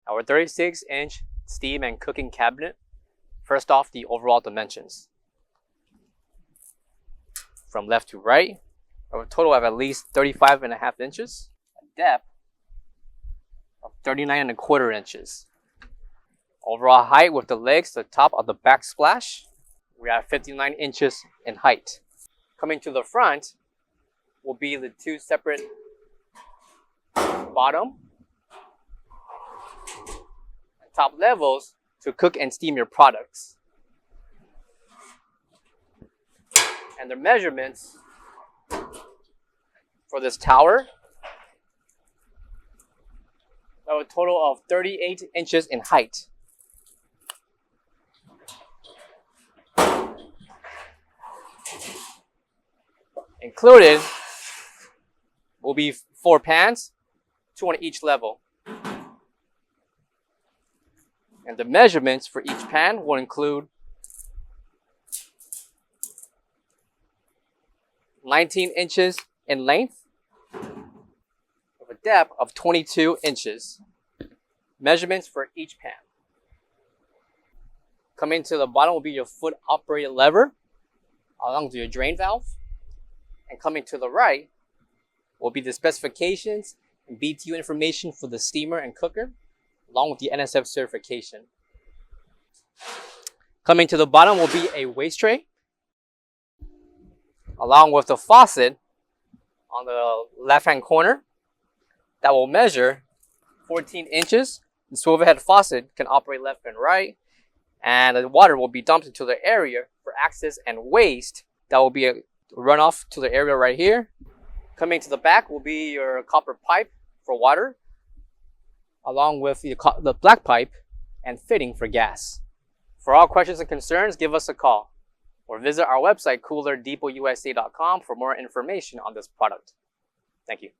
Our 36-inch steam and cooking cabinet. First off, the overall dimensions. From left to right, a total of at least 35.5 inches. A depth of 39.25 inches. Overall height with the legs to the top of the backsplash, we have 59 inches in height. Coming to the front will be the two separate bottom and top levels to cook and steam your products. And the measurements for this tower are a total of 38 inches in height. Included will be 4 pans, 2 on each level. And the measurements for each pan will include 19 inches in length with a depth of 22 inches. Measurements for each pan. Coming to the bottom will be your foot operated lever along with your drain valve. And coming to the right will be the specifications and BTU information for the steamer and cooker, along with the NSF certification. Coming to the bottom will be a waste tray, along with the faucet on the left-hand corner that will measure 14 inches. The swivel head faucet can operate left and right, and the water will be dumped into the area for access and waste that will be a runoff to the area right here. Coming to the back will be your copper pipe for water, along with the black pipe and fitting for gas. For all questions and concerns, give us a call or visit our website coolerdepotUSA.com for more information on this product. Thank you.